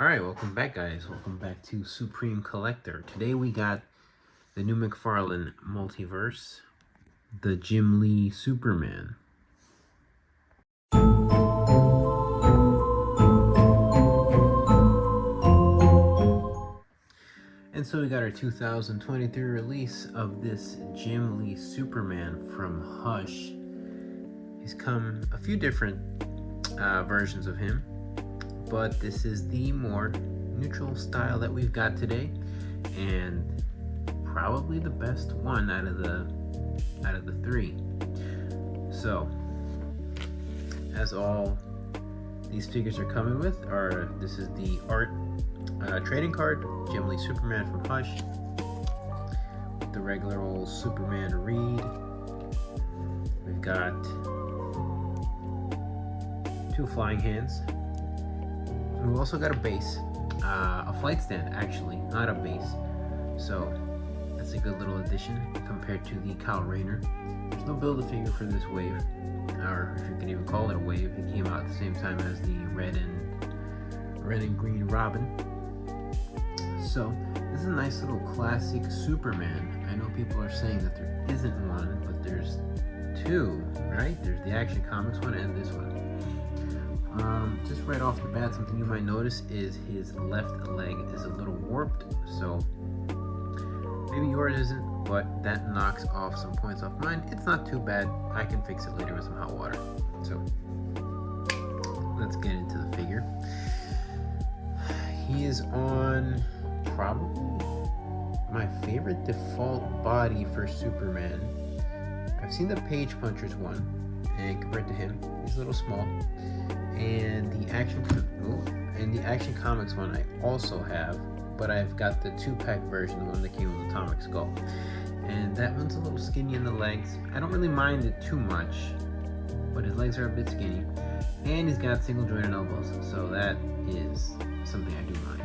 Alright, welcome back guys. Welcome back to Supreme Collector. Today we got the new McFarlane Multiverse, the Jim Lee Superman. And so we got our 2023 release of this Jim Lee Superman from Hush. He's come a few different versions of him, but this is the more neutral style that we've got today, and probably the best one out of the three. So, as all these figures are coming with, this is the art trading card, Jim Lee Superman from Hush, with the regular old Superman read. We've got two flying hands. We've also got a base, a flight stand actually, not a base. So that's a good little addition compared to the Kyle Rayner. There's no Build-A-Figure for this wave, or if you can even call it a wave. It came out at the same time as the red and green Robin. So this is a nice little classic Superman. I know people are saying that there isn't one, but there's two, right? There's the Action Comics one and this one. Just right off the bat, something you might notice is his left leg is a little warped, so maybe yours isn't, but that knocks off some points off mine. It's not too bad. I can fix it later with some hot water. So let's get into the figure. He is on probably my favorite default body for Superman. I've seen the Page Punchers one, and compared to him, he's a little small. And the Action Comics one I also have, but I've got the 2-pack version, the one that came with Atomic Skull. And that one's a little skinny in the legs. I don't really mind it too much, but his legs are a bit skinny. And he's got single jointed elbows, so that is something I do mind.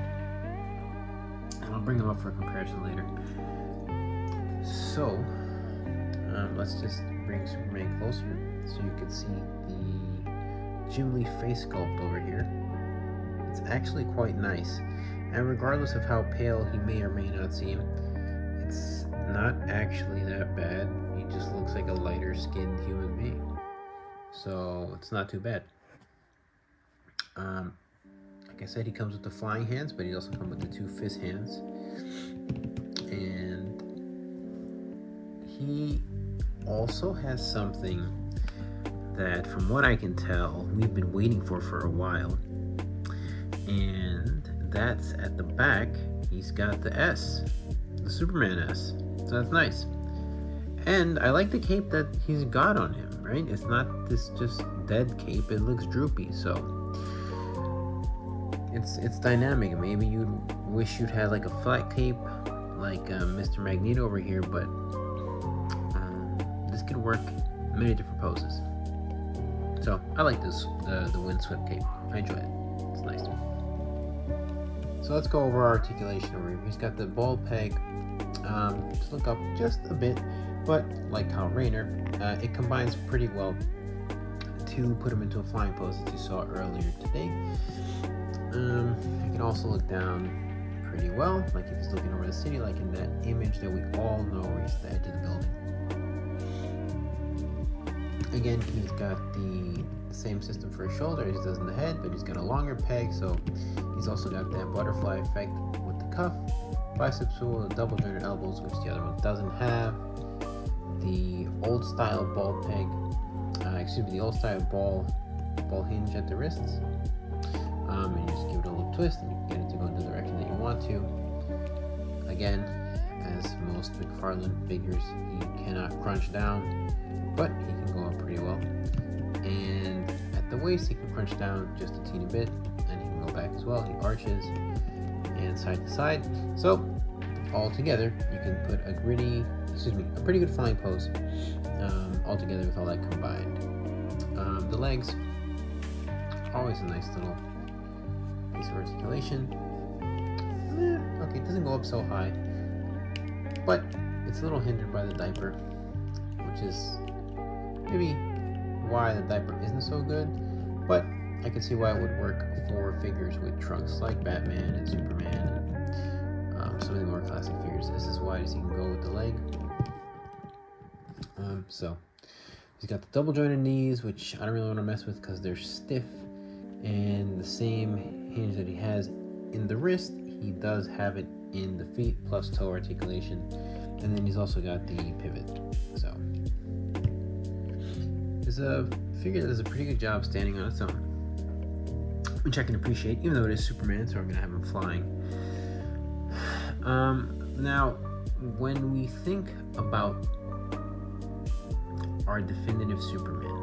And I'll bring him up for a comparison later. So, let's just bring Superman closer so you can see the Jim Lee face sculpt over here. It's actually quite nice, and regardless of how pale he may or may not seem, it's not actually that bad. He just looks like a lighter skinned human being, so it's not too bad. Like I said, he comes with the flying hands, but he also comes with the 2 fist hands, and he also has something that, from what I can tell, we've been waiting for a while, and that's at the back. He's got the S, the Superman S, so that's nice. And I like the cape that he's got on him, right? It's not this just dead cape, it looks droopy, so it's dynamic. Maybe you'd wish you'd had like a flat cape like Mr. Magneto over here, but this could work in many different poses. So I like this, the windswept cape. I enjoy it. It's nice. So let's go over our articulation over here. He's got the ball peg. Just look up just a bit, but like Kyle Rayner, it combines pretty well to put him into a flying pose as you saw earlier today. You can also look down pretty well, like if he's looking over the city, like in that image that we all know where he's at the edge of the building. Again, he's got the same system for his shoulder as he does in the head, but he's got a longer peg, so he's also got that butterfly effect with the cuff, bicep swivel, the double jointed elbows, which the other one doesn't have, the old style ball peg, the old style ball hinge at the wrists, and you just give it a little twist and you can get it to go in the direction that you want to. Again, as most McFarlane figures, he cannot crunch down, but he can go up pretty well. And at the waist, he can crunch down just a teeny bit, and he can go back as well. He arches and side to side. So all together, you can put a pretty good flying pose all together with all that combined. The legs, always a nice little piece of articulation. Okay, it doesn't go up so high, but it's a little hindered by the diaper, which is maybe why the diaper isn't so good, but I can see why it would work for figures with trunks like Batman and Superman and some of the more classic figures. This is wide as you can go with the leg. So he's got the double jointed knees, which I don't really want to mess with because they're stiff, and the same hinge that he has in the wrist, he does have it in the feet, plus toe articulation, and then he's also got the pivot. So it's a figure that does a pretty good job standing on its own, which I can appreciate, even though it is Superman, so we're gonna have him flying. Now, when we think about our definitive Superman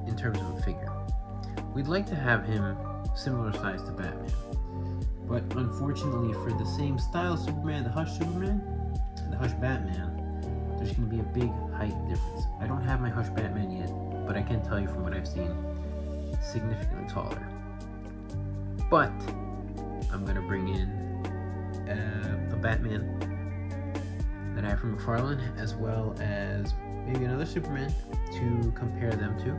in terms of a figure, we'd like to have him similar size to Batman, but unfortunately for the same style Superman, the Hush Superman and the Hush Batman, there's going to be a big height difference. I don't have my Hush Batman yet, but I can tell you from what I've seen, significantly taller. But I'm going to bring in a Batman that I have from McFarlane, as well as maybe another Superman to compare them to,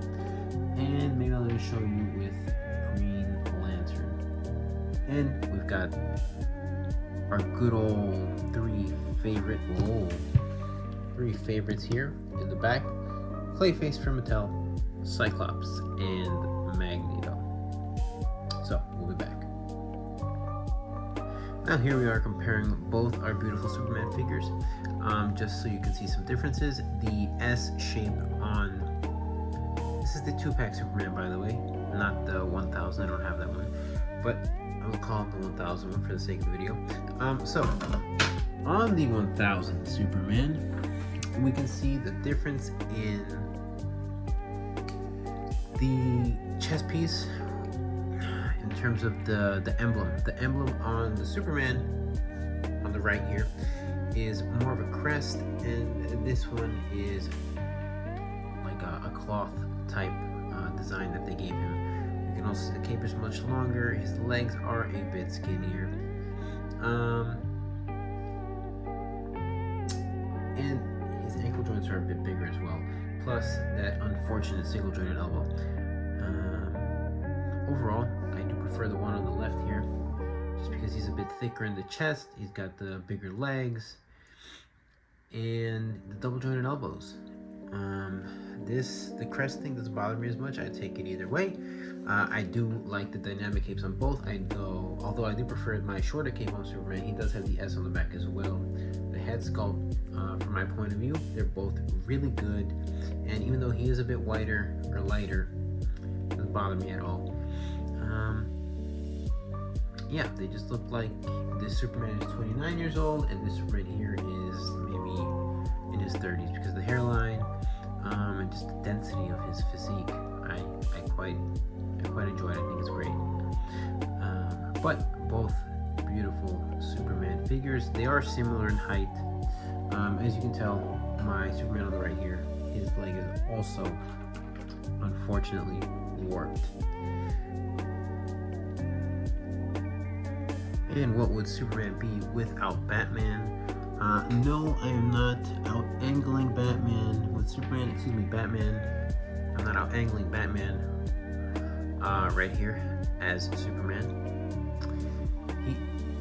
and maybe I'll just show you with Green Lantern. And we've got our good old three favorites here in the back: Clayface from Mattel, Cyclops, and Magneto. So we'll be back. Now here we are comparing both our beautiful Superman figures, just so you can see some differences. The S shape on, this is the 2-pack Superman, by the way, not the 1000, I don't have that one, but I will call it the 1000 one for the sake of the video. So on the 1000 Superman, we can see the difference in the chest piece in terms of the emblem. The emblem on the Superman on the right here is more of a crest, and this one is like a cloth type design that they gave him. You can also see the cape is much longer, his legs are a bit skinnier, and his ankle joints are a bit bigger as well, plus that unfortunate single jointed elbow. Overall, I do prefer the one on the left here, just because he's a bit thicker in the chest, he's got the bigger legs, and the double jointed elbows. The crest thing doesn't bother me as much. I take it either way. I do like the dynamic capes on both. Although I do prefer my shorter cape on Superman, he does have the S on the back as well. The head sculpt, from my point of view, they're both really good. And even though he is a bit whiter or lighter, it doesn't bother me at all. Yeah, they just look like this Superman is 29 years old, and this right here is maybe in his 30s, because the hairline, and just the density of his physique, I quite enjoy it. I think it's great. But both beautiful Superman figures. They are similar in height. As you can tell, my Superman on the right here, his leg is also unfortunately warped. And what would Superman be without Batman? No, I am not out-angling Batman with Superman. Excuse me, Batman. I'm not out-angling Batman right here as Superman.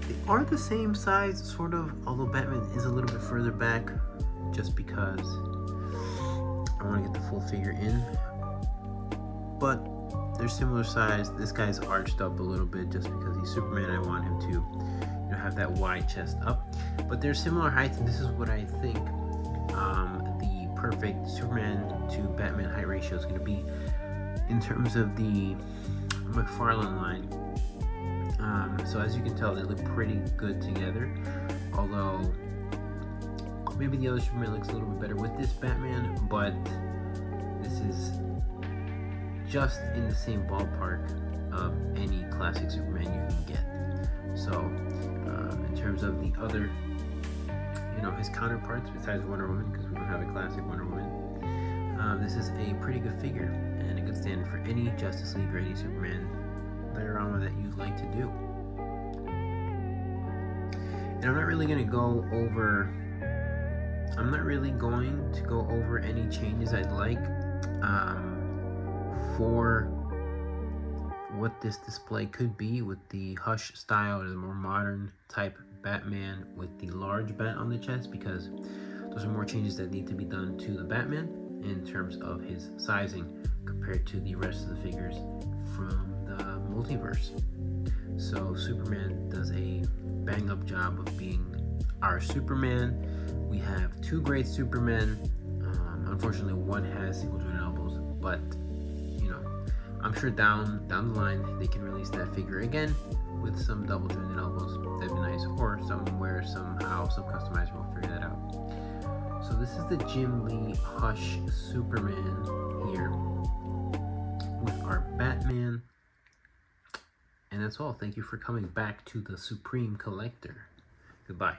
They are the same size, sort of, although Batman is a little bit further back, just because I want to get the full figure in. But they're similar size. This guy's arched up a little bit just because he's Superman. I want him to, have that wide chest up. But they're similar heights, and this is what I think the perfect Superman to Batman height ratio is going to be in terms of the McFarlane line. So as you can tell, they look pretty good together. Although maybe the other Superman looks a little bit better with this Batman, but this is just in the same ballpark of any classic Superman you can get. So in terms of the other, his counterparts besides Wonder Woman, because we don't have a classic Wonder Woman, this is a pretty good figure and a good stand for any Justice League or any Superman diorama that you'd like to do. And I'm not really going to go over any changes I'd like for what this display could be with the Hush style or the more modern type Batman with the large bat on the chest, because those are more changes that need to be done to the Batman in terms of his sizing compared to the rest of the figures from the Multiverse. So Superman does a bang up job of being our Superman. We have two great Supermen. Unfortunately, one has single jointed elbows, but I'm sure down the line they can release that figure again with some double jointed elbows. That'd be nice, or somewhere somehow some customized will figure that out. So this is the Jim Lee Hush Superman here with our Batman. And that's all. Thank you for coming back to the Supreme Collector. Goodbye.